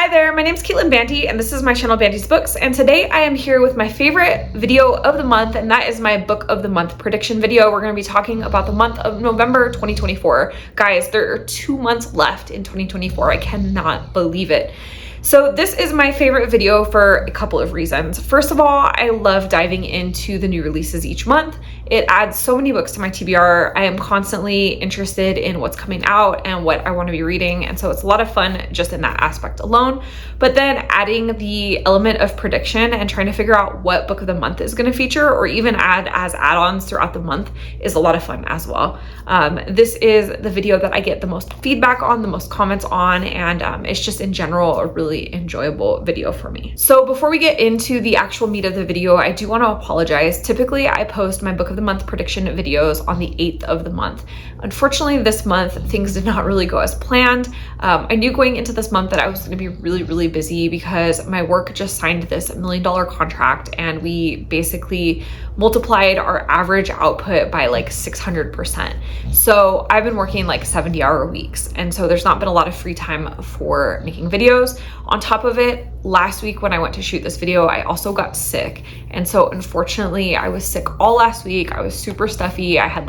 there, my name's Caitlin Bandy and this is my channel Bandy's Books, and today I am here with my favorite video of the month, and that is my book of the month prediction video. We're going to be talking about the month of November 2024. Guys, there are 2 months left in 2024. I cannot believe it. So this is my favorite video for a couple of reasons. First of all, I love diving into the new releases each month. It adds so many books to my TBR. I am constantly interested in what's coming out and what I want to be reading, and so it's a lot of fun just in that aspect alone. But then adding the element of prediction and trying to figure out what book of the month is going to feature, or even add as add-ons throughout the month, is a lot of fun as well. This is the video that I get the most feedback on, the most comments on, and it's just in general a really enjoyable video for me. So before we get into the actual meat of the video, I do want to apologize. Typically I post my book of the month prediction videos on the 8th of the month. Unfortunately, this month things did not really go as planned. I knew going into this month that I was going to be really busy because my work just signed this $1 million contract, and we basically multiplied our average output by like 600%. So I've been working like 70-hour weeks, and so there's not been a lot of free time for making videos. On top of it, last week when I went to shoot this video, I also got sick. And so unfortunately, I was sick all last week. I was super stuffy. I had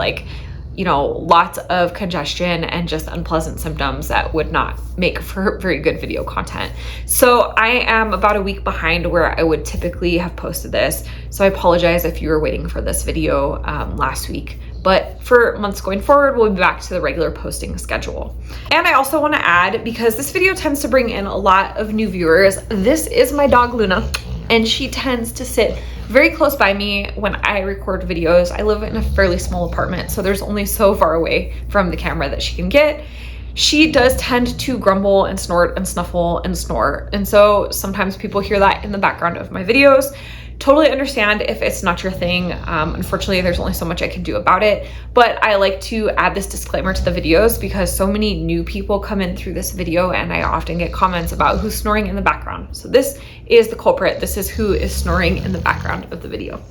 lots of congestion and just unpleasant symptoms that would not make for very good video content. So I am about a week behind where I would typically have posted this. So I apologize if you were waiting for this video last week. But for months going forward, we'll be back to the regular posting schedule. And I also want to add, because this video tends to bring in a lot of new viewers, this is my dog Luna, and she tends to sit very close by me when I record videos. I live in a fairly small apartment, so there's only so far away from the camera that she can get. She does tend to grumble and snort and snuffle and snore, and so sometimes people hear that in the background of my videos. Totally understand if it's not your thing. Unfortunately, there's only so much I can do about it, but I like to add this disclaimer to the videos because so many new people come in through this video, and I often get comments about who's snoring in the background. So this is the culprit. This is who is snoring in the background of the video.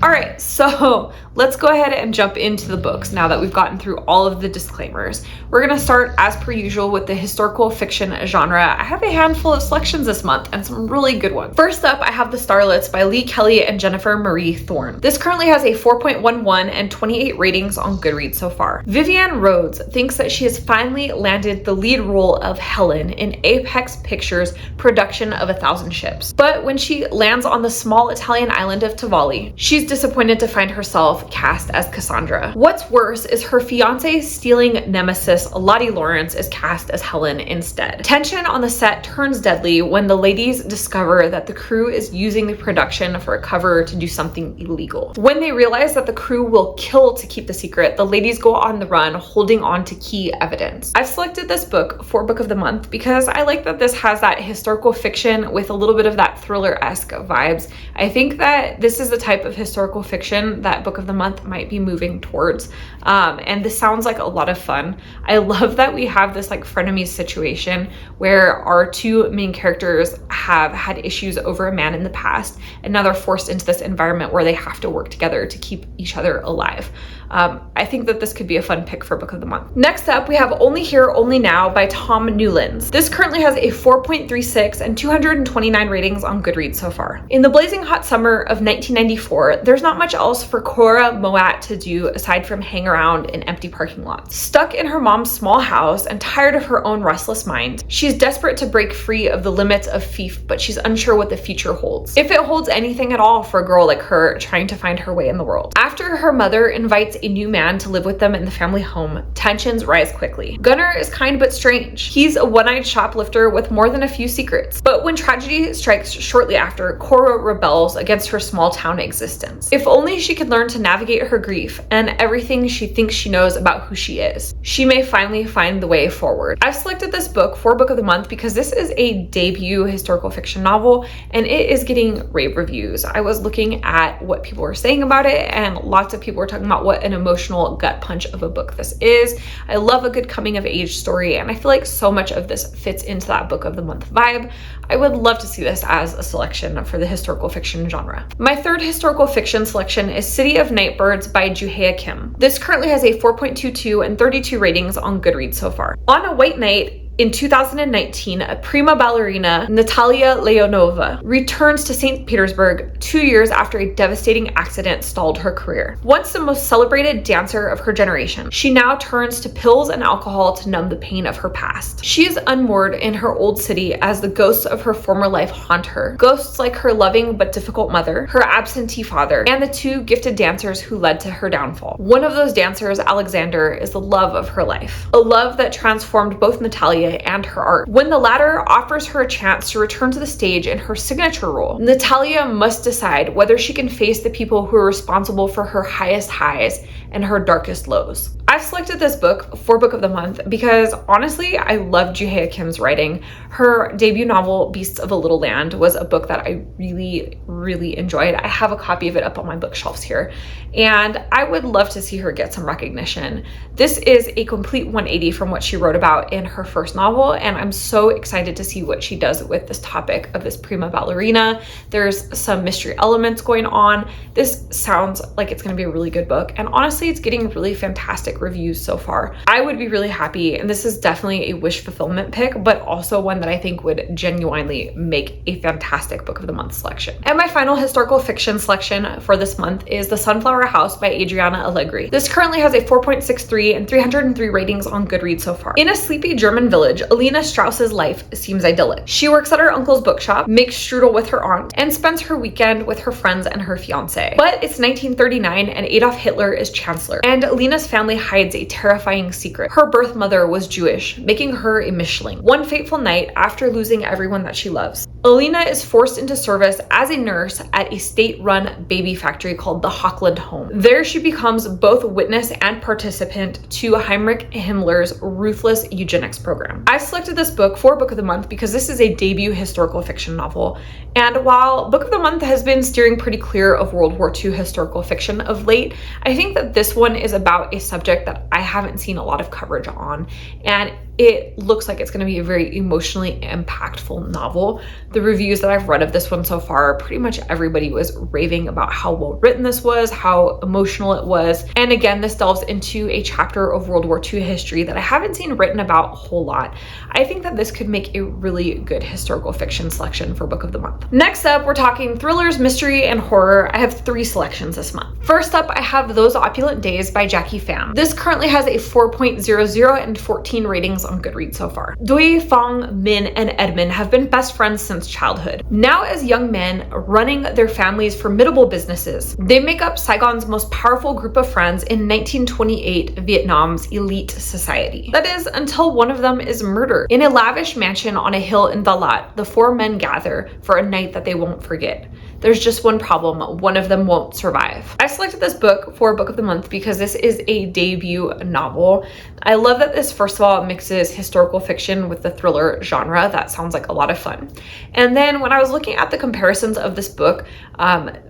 All right, so let's go ahead and jump into the books now that we've gotten through all of the disclaimers. We're gonna start as per usual with the historical fiction genre. I have a handful of selections this month and some really good ones. First up, I have The Starlets by Lee Kelly and Jennifer Marie Thorne. This currently has a 4.11 and 28 ratings on Goodreads so far. Vivienne Rhodes thinks that she has finally landed the lead role of Helen in Apex Pictures' production of 1,000 Ships. But when she lands on the small Italian island of Tavali, she's disappointed to find herself cast as Cassandra. What's worse is her fiance's stealing nemesis, Lottie Lawrence, is cast as Helen instead. Tension on the set turns deadly when the ladies discover that the crew is using the production for a cover to do something illegal. When they realize that the crew will kill to keep the secret, the ladies go on the run, holding on to key evidence. I've selected this book for book of the month because I like that this has that historical fiction with a little bit of that thriller-esque vibes. I think that this is the type of historical fiction that book of the month might be moving towards, and this sounds like a lot of fun. I love that we have this like frenemies situation where our two main characters have had issues over a man in the past, and now they're forced into this environment where they have to work together to keep each other alive. I think that this could be a fun pick for book of the month. Next up, we have Only Here, Only Now by Tom Newlands. This currently has a 4.36 and 229 ratings on Goodreads so far. In the blazing hot summer of 1994, there's not much else for Cora Moat to do aside from hang around in empty parking lots. Stuck in her mom's small house and tired of her own restless mind, she's desperate to break free of the limits of Fief, but she's unsure what the future holds, if it holds anything at all for a girl like her trying to find her way in the world. After her mother invites a new man to live with them in the family home, tensions rise quickly. Gunnar is kind but strange. He's a one-eyed shoplifter with more than a few secrets. But when tragedy strikes shortly after, Cora rebels against her small town existence. If only she could learn to navigate her grief and everything she thinks she knows about who she is, she may finally find the way forward. I've selected this book for book of the month because this is a debut historical fiction novel and it is getting rave reviews. I was looking at what people were saying about it, and lots of people were talking about what an emotional gut punch of a book this is. I love a good coming of age story, and I feel like so much of this fits into that book of the month vibe. I would love to see this as a selection for the historical fiction genre. My third historical fiction selection is City of Nightbirds by Juhea Kim. This currently has a 4.22 and 32 ratings on Goodreads so far. On a white night, In 2019, a prima ballerina, Natalia Leonova, returns to St. Petersburg 2 years after a devastating accident stalled her career. Once the most celebrated dancer of her generation, she now turns to pills and alcohol to numb the pain of her past. She is unmoored in her old city as the ghosts of her former life haunt her. Ghosts like her loving but difficult mother, her absentee father, and the 2 gifted dancers who led to her downfall. One of those dancers, Alexander, is the love of her life. A love that transformed both Natalia and her art. When the latter offers her a chance to return to the stage in her signature role, Natalia must decide whether she can face the people who are responsible for her highest highs and her darkest lows. I've selected this book for Book of the Month because honestly, I love Juhea Kim's writing. Her debut novel, Beasts of a Little Land, was a book that I really enjoyed. I have a copy of it up on my bookshelves here, and I would love to see her get some recognition. This is a complete 180 from what she wrote about in her first novel, and I'm so excited to see what she does with this topic of this prima ballerina. There's some mystery elements going on. This sounds like it's going to be a really good book, and honestly, it's getting really fantastic reviews so far. I would be really happy, and this is definitely a wish fulfillment pick, but also one that I think would genuinely make a fantastic Book of the Month selection. And my final historical fiction selection for this month is The Sunflower House by Adrianna Allegri. This currently has a 4.63 and 303 ratings on Goodreads so far. In a sleepy German village, Alina Strauss's life seems idyllic. She works at her uncle's bookshop, makes strudel with her aunt, and spends her weekend with her friends and her fiance. But it's 1939 and Adolf Hitler is chancellor, and Alina's family hides a terrifying secret. Her birth mother was Jewish, making her a Mischling. One fateful night, after losing everyone that she loves, Alina is forced into service as a nurse at a state-run baby factory called the Hochland Home. There she becomes both witness and participant to Heinrich Himmler's ruthless eugenics program. I selected this book for Book of the Month because this is a debut historical fiction novel, and while Book of the Month has been steering pretty clear of World War II historical fiction of late, I think that this one is about a subject that I haven't seen a lot of coverage on, and it looks like it's going to be a very emotionally impactful novel. The reviews that I've read of this one so far, pretty much everybody was raving about how well written this was, how emotional it was. And again, this delves into a chapter of World War II history that I haven't seen written about a whole lot. I think that this could make a really good historical fiction selection for Book of the Month. Next up, we're talking thrillers, mystery, and horror. I have 3 selections this month. First up, I have Those Opulent Days by Jacquie Pham. This currently has a 4.00 and 14 ratings on Goodreads so far. Doi, Fong, Min, and Edmund have been best friends since childhood. Now as young men running their family's formidable businesses, they make up Saigon's most powerful group of friends in 1928 Vietnam's elite society. That is, until one of them is murdered. In a lavish mansion on a hill in Dalat, the 4 men gather for a night that they won't forget. There's just one problem: one of them won't survive. I selected this book for Book of the Month because this is a debut novel. I love that this, first of all, mixes historical fiction with the thriller genre. That sounds like a lot of fun. And then when I was looking at the comparisons of this book,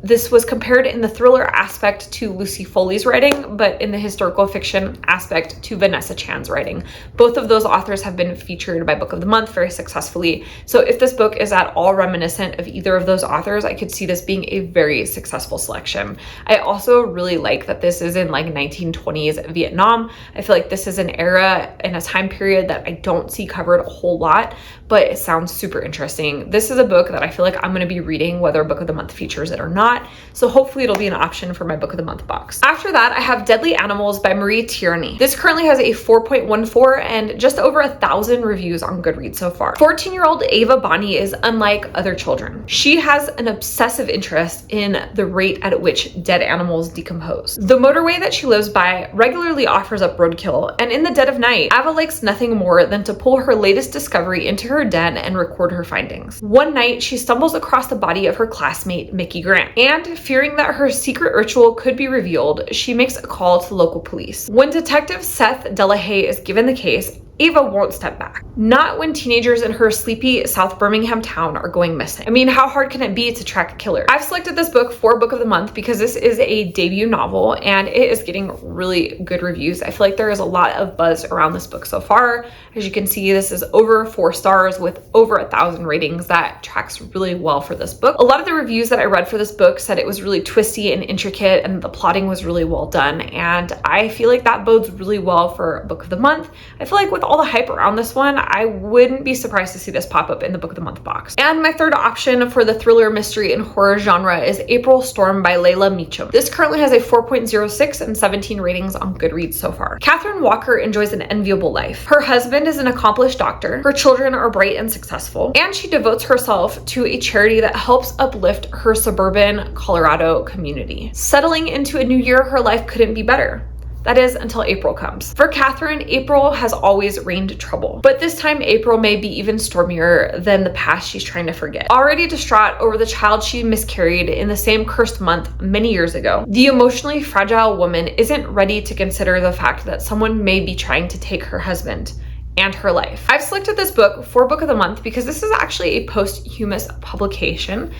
this was compared in the thriller aspect to Lucy Foley's writing, but in the historical fiction aspect to Vanessa Chan's writing. Both of those authors have been featured by Book of the Month very successfully. So if this book is at all reminiscent of either of those authors, I could see this being a very successful selection. I also really like that this is in like 1920s Vietnam. I feel like this is an era and a time period that I don't see covered a whole lot, but it sounds super interesting. This is a book that I feel like I'm going to be reading whether Book of the Month features it or not, so hopefully it'll be an option for my Book of the Month box. After that, I have Deadly Animals by Marie Tierney. This currently has a 4.14 and just over 1,000 reviews on Goodreads so far. 14-year-old Ava Bonnie is unlike other children. She has an obsessive interest in the rate at which dead animals decompose. The motorway that she lives by regularly offers up roadkill, and in the dead of night, Ava likes nothing more than to pull her latest discovery into her den and record her findings. One night, she stumbles across the body of her classmate, Mickey Grant, and fearing that her secret ritual could be revealed, she makes a call to local police. When Detective Seth Delahaye is given the case, Ava won't step back. Not when teenagers in her sleepy South Birmingham town are going missing. I mean, how hard can it be to track a killer? I've selected this book for Book of the Month because this is a debut novel and it is getting really good reviews. I feel like there is a lot of buzz around this book so far. As you can see, this is over 4 stars with over 1,000 ratings. That tracks really well for this book. A lot of the reviews that I read for this book said it was really twisty and intricate and the plotting was really well done. And I feel like that bodes really well for Book of the Month. I feel like with all the hype around this one, I wouldn't be surprised to see this pop up in the Book of the Month box. And my third option for the thriller, mystery, and horror genre is April Storm by Leila Meacham. This currently has a 4.06 and 17 ratings on Goodreads so far. Catherine Walker enjoys an enviable life. Her husband is an accomplished doctor, her children are bright and successful, and she devotes herself to a charity that helps uplift her suburban Colorado community. Settling into a new year, her life couldn't be better. That is, until April comes. For Catherine, April has always rained trouble, but this time April may be even stormier than the past she's trying to forget. Already distraught over the child she miscarried in the same cursed month many years ago, the emotionally fragile woman isn't ready to consider the fact that someone may be trying to take her husband and her life. I've selected this book for Book of the Month because this is actually a posthumous publication,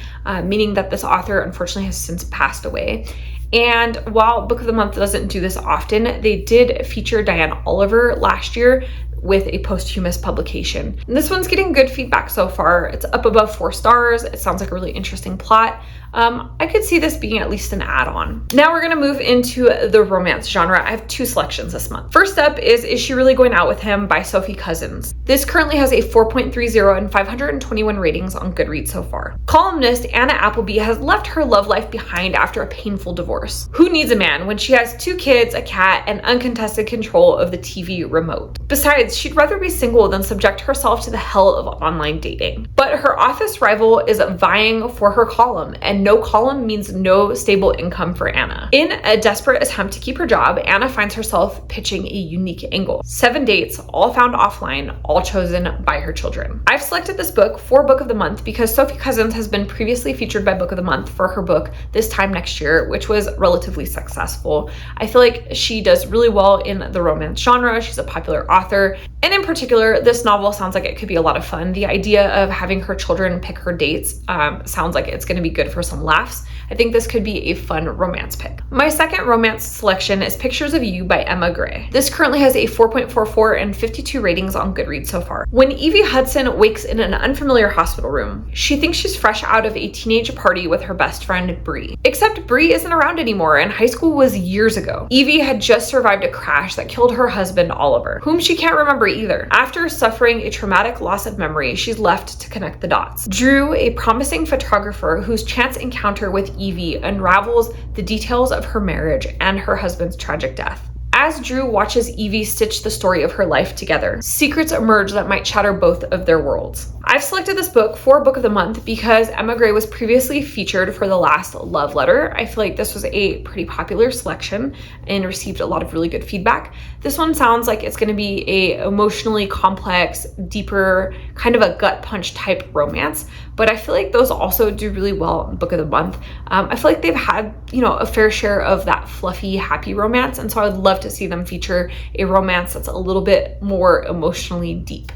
meaning that this author unfortunately has since passed away. And while Book of the Month doesn't do this often, they did feature Diane Oliver last year with a posthumous publication. And this one's getting good feedback so far. It's up above 4 stars. It sounds like a really interesting plot. I could see this being at least an add-on. Now we're gonna move into the romance genre. I have 2 selections this month. First up is She Really Going Out With Him by Sophie Cousins. This currently has a 4.30 and 521 ratings on Goodreads so far. Columnist Anna Appleby has left her love life behind after a painful divorce. Who needs a man when she has 2 kids, a cat, and uncontested control of the TV remote? Besides, she'd rather be single than subject herself to the hell of online dating. But her office rival is vying for her column, and no column means no stable income for Anna. In a desperate attempt to keep her job, Anna finds herself pitching a unique angle. 7 dates, all found offline, all chosen by her children. I've selected this book for Book of the Month because Sophie Cousins has been previously featured by Book of the Month for her book This Time Next Year, which was relatively successful. I feel like she does really well in the romance genre. She's a popular author. And in particular, this novel sounds like it could be a lot of fun. The idea of having her children pick her dates sounds like it's going to be good for some laughs. I think this could be a fun romance pick. My second romance selection is Pictures of You by Emma Gray. This currently has a 4.44 and 52 ratings on Goodreads so far. When Evie Hudson wakes in an unfamiliar hospital room, she thinks she's fresh out of a teenage party with her best friend Bree. Except Bree isn't around anymore, and high school was years ago. Evie had just survived a crash that killed her husband Oliver, whom she can't remember either. After suffering a traumatic loss of memory, she's left to connect the dots. Drew, a promising photographer whose chance encounter with Evie unravels the details of her marriage and her husband's tragic death. As Drew watches Evie stitch the story of her life together, secrets emerge that might shatter both of their worlds. I've selected this book for Book of the Month because Emma Gray was previously featured for The Last Love Letter. I feel like this was a pretty popular selection and received a lot of really good feedback. This one sounds like it's going to be a emotionally complex, deeper, kind of a gut punch type romance, but I feel like those also do really well in Book of the Month. I feel like they've had, a fair share of that fluffy, happy romance, and so I would love to see them feature a romance that's a little bit more emotionally deep.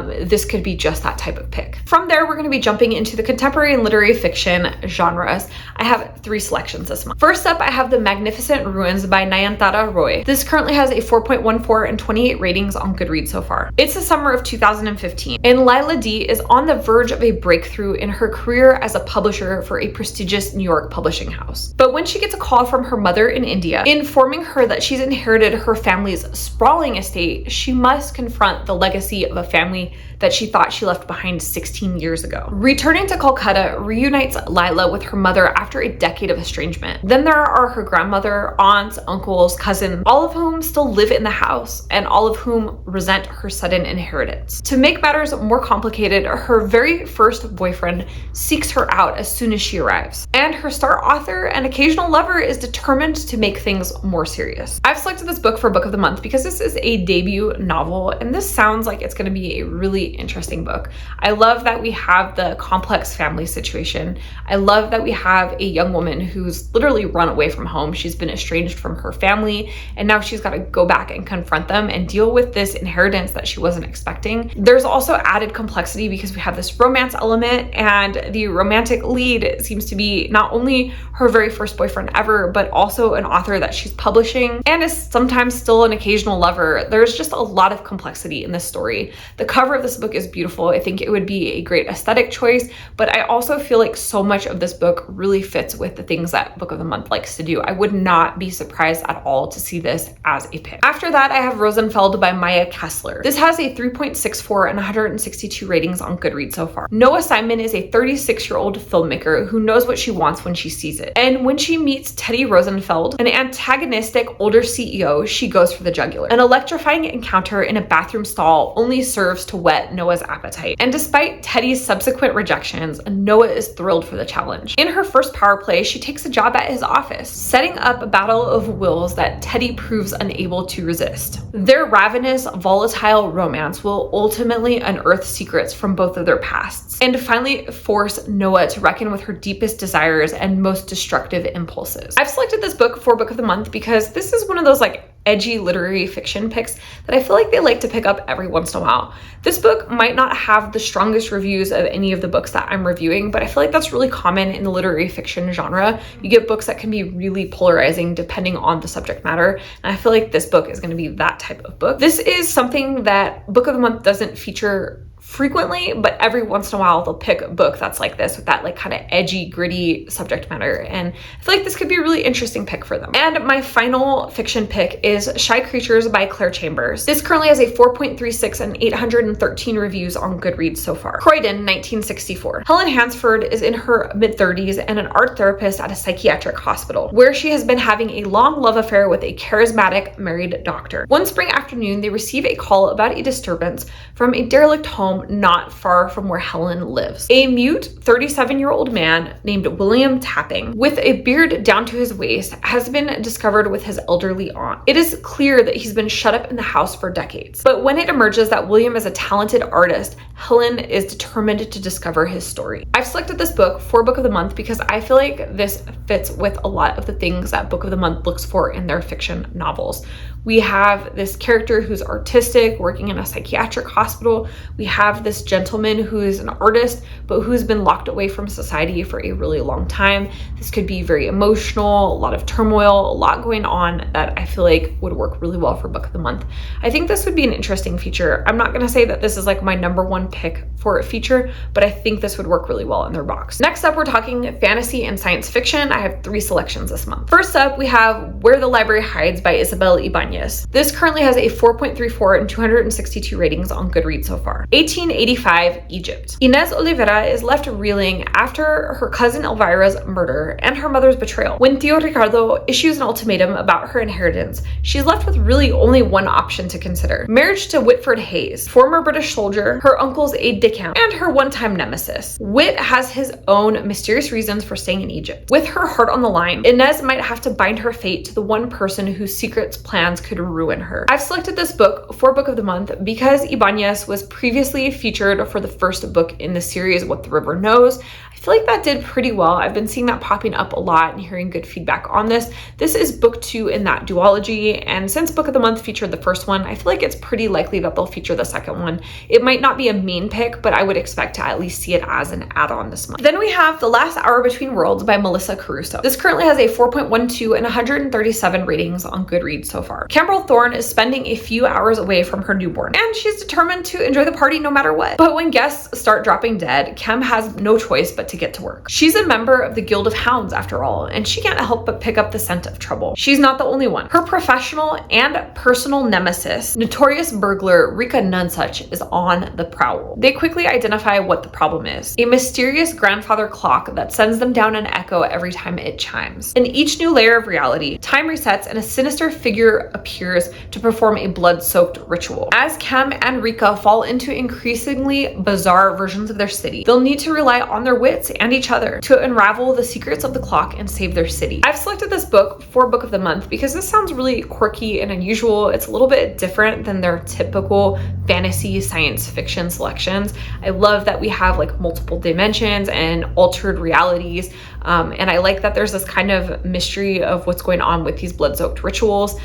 This could be just that type of pick. From there, we're going to be jumping into the contemporary and literary fiction genres. I have 3 selections this month. First up, I have The Magnificent Ruins by Nayantara Roy. This currently has a 4.14 and 28 ratings on Goodreads so far. It's the summer of 2015, and Leila D is on the verge of a breakthrough in her career as a publisher for a prestigious New York publishing house. But when she gets a call from her mother in India, informing her that she's inherited her family's sprawling estate, she must confront the legacy of a family that she thought she left behind 16 years ago. Returning to Kolkata reunites Leila with her mother after a decade of estrangement. Then there are her grandmother, aunts, uncles, cousins, all of whom still live in the house and all of whom resent her sudden inheritance. To make matters more complicated, her very first boyfriend seeks her out as soon as she arrives. And her star author and occasional lover is determined to make things more serious. I've selected this book for Book of the Month because this is a debut novel, and this sounds like it's going to be a really interesting book. I love that we have the complex family situation. I love that we have a young woman who's literally run away from home. She's been estranged from her family, and now she's got to go back and confront them and deal with this inheritance that she wasn't expecting. There's also added complexity because we have this romance element, and the romantic lead seems to be not only her very first boyfriend ever, but also an author that she's publishing and is sometimes still an occasional lover. There's just a lot of complexity in this story. The cover of this book is beautiful. I think it would be a great aesthetic choice, but I also feel like so much of this book really fits with the things that Book of the Month likes to do. I would not be surprised at all to see this as a pick. After that, I have Rosenfeld by Maya Kessler. This has a 3.64 and 162 ratings on Goodreads so far. Noah Simon is a 36-year-old filmmaker who knows what she wants when she sees it. And when she meets Teddy Rosenfeld, an antagonistic older CEO, she goes for the jugular. An electrifying encounter in a bathroom stall only serves to whet Noah's appetite. And despite Teddy's subsequent rejections, Noah is thrilled for the challenge. In her first power play, she takes a job at his office, setting up a battle of wills that Teddy proves unable to resist. Their ravenous, volatile romance will ultimately unearth secrets from both of their pasts and finally force Noah to reckon with her deepest desires and most destructive impulses. I've selected this book for Book of the Month because this is one of those like edgy literary fiction picks that I feel like they like to pick up every once in a while. This book might not have the strongest reviews of any of the books that I'm reviewing, but I feel like that's really common in the literary fiction genre. You get books that can be really polarizing depending on the subject matter, and I feel like this book is going to be that type of book. This is something that Book of the Month doesn't feature frequently, but every once in a while they'll pick a book that's like this with that like kind of edgy, gritty subject matter, and I feel like this could be a really interesting pick for them. And my final fiction pick is Shy Creatures by Clare Chambers. This currently has a 4.36 and 813 reviews on Goodreads so far. Croydon, 1964. Helen Hansford is in her mid-30s and an art therapist at a psychiatric hospital, where she has been having a long love affair with a charismatic married doctor. One spring afternoon, they receive a call about a disturbance from a derelict home not far from where Helen lives. A mute 37-year-old man named William Tapping, with a beard down to his waist, has been discovered with his elderly aunt. It is clear that he's been shut up in the house for decades. But when it emerges that William is a talented artist, Helen is determined to discover his story. I've selected this book for Book of the Month because I feel like this fits with a lot of the things that Book of the Month looks for in their fiction novels. We have this character who's artistic, working in a psychiatric hospital. We have this gentleman who is an artist, but who's been locked away from society for a really long time. This could be very emotional, a lot of turmoil, a lot going on that I feel like would work really well for Book of the Month. I think this would be an interesting feature. I'm not gonna say that this is like my number one pick for a feature, but I think this would work really well in their box. Next up, we're talking fantasy and science fiction. I have 3 selections this month. First up, we have Where the Library Hides by Isabel Ibanez. This currently has a 4.34 and 262 ratings on Goodreads so far. 1885, Egypt. Inez Oliveira is left reeling after her cousin Elvira's murder and her mother's betrayal. When Tío Ricardo issues an ultimatum about her inheritance, she's left with really only one option to consider: marriage to Whitford Hayes, former British soldier, her uncle's aide-de-camp, and her one-time nemesis. Whit has his own mysterious reasons for staying in Egypt. With her heart on the line, Inez might have to bind her fate to the one person whose secrets plans could ruin her. I've selected this book for Book of the Month because Ibanez was previously featured for the first book in the series, What the River Knows. I feel like that did pretty well. I've been seeing that popping up a lot and hearing good feedback on this. This is book 2 in that duology, and since Book of the Month featured the first one, I feel like it's pretty likely that they'll feature the second one. It might not be a main pick, but I would expect to at least see it as an add-on this month. Then we have The Last Hour Between Worlds by Melissa Caruso. This currently has a 4.12 and 137 ratings on Goodreads so far. Camberl Thorne is spending a few hours away from her newborn, and she's determined to enjoy the party no matter what. But when guests start dropping dead, Kem has no choice but to get to work. She's a member of the Guild of Hounds after all, and she can't help but pick up the scent of trouble. She's not the only one. Her professional and personal nemesis, notorious burglar Rika Nunsuch, is on the prowl. They quickly identify what the problem is: a mysterious grandfather clock that sends them down an echo every time it chimes. In each new layer of reality, time resets and a sinister figure appears to perform a blood-soaked ritual. As Kem and Rika fall into increasingly bizarre versions of their city, they'll need to rely on their wits and each other to unravel the secrets of the clock and save their city. I've selected this book for Book of the Month because this sounds really quirky and unusual. It's a little bit different than their typical fantasy science fiction selections. I love that we have like multiple dimensions and altered realities. And I like that there's this kind of mystery of what's going on with these blood-soaked rituals.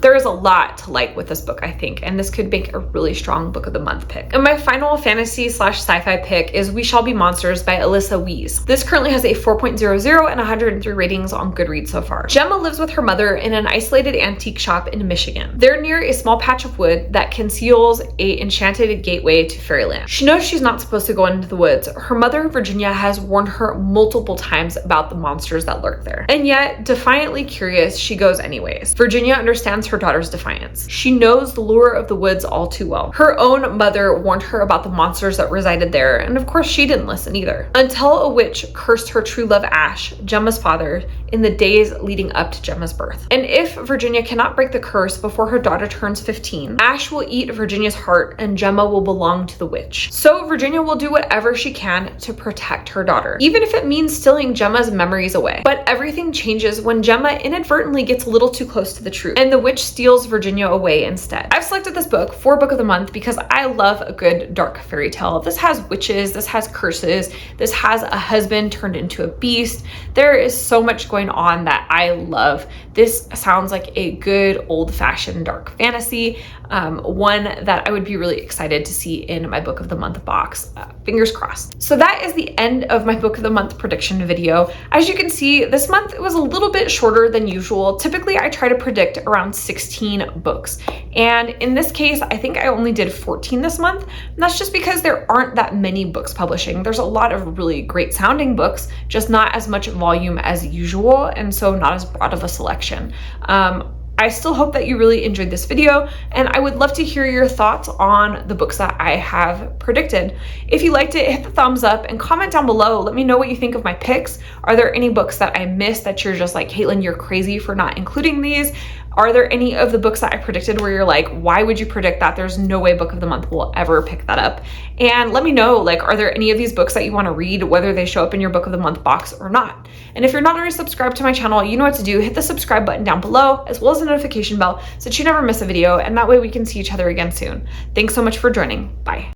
There is a lot to like with this book, I think, and this could make a really strong Book of the Month pick. And my final fantasy slash sci-fi pick is We Shall Be Monsters by Alyssa Wees. This currently has a 4.00 and 103 ratings on Goodreads so far. Gemma lives with her mother in an isolated antique shop in Michigan. They're near a small patch of wood that conceals a enchanted gateway to fairyland. She knows she's not supposed to go into the woods. Her mother, Virginia, has warned her multiple times about the monsters that lurk there. And yet, defiantly curious, she goes anyways. Virginia understands her daughter's defiance. She knows the lure of the woods all too well. Her own mother warned her about the monsters that resided there, and of course she didn't listen either. Until a witch cursed her true love Ash, Gemma's father, in the days leading up to Gemma's birth. And if Virginia cannot break the curse before her daughter turns 15, Ash will eat Virginia's heart and Gemma will belong to the witch. So Virginia will do whatever she can to protect her daughter, even if it means stealing Gemma's memories away. But everything changes when Gemma inadvertently gets a little too close to the truth, and the witch steals Virginia away instead. I've selected this book for Book of the Month because I love a good dark fairy tale. This has witches, this has curses, this has a husband turned into a beast. There is so much going on that I love. This sounds like a good old-fashioned dark fantasy, one that I would be really excited to see in my Book of the Month box. Fingers crossed. So that is the end of my Book of the Month prediction video. As you can see, this month it was a little bit shorter than usual. Typically, I try to predict around 16 books. And in this case, I think I only did 14 this month. And that's just because there aren't that many books publishing. There's a lot of really great sounding books, just not as much volume as usual, and so not as broad of a selection. I still hope that you really enjoyed this video, and I would love to hear your thoughts on the books that I have predicted. If you liked it, hit the thumbs up and comment down below. Let me know what you think of my picks. Are there any books that I missed that you're just like, Caitlin, you're crazy for not including these? Are there any of the books that I predicted where you're like, why would you predict that? There's no way Book of the Month will ever pick that up. And let me know, like, are there any of these books that you want to read, whether they show up in your Book of the Month box or not? And if you're not already subscribed to my channel, you know what to do. Hit the subscribe button down below, as well as the notification bell, so that you never miss a video, and that way we can see each other again soon. Thanks so much for joining. Bye.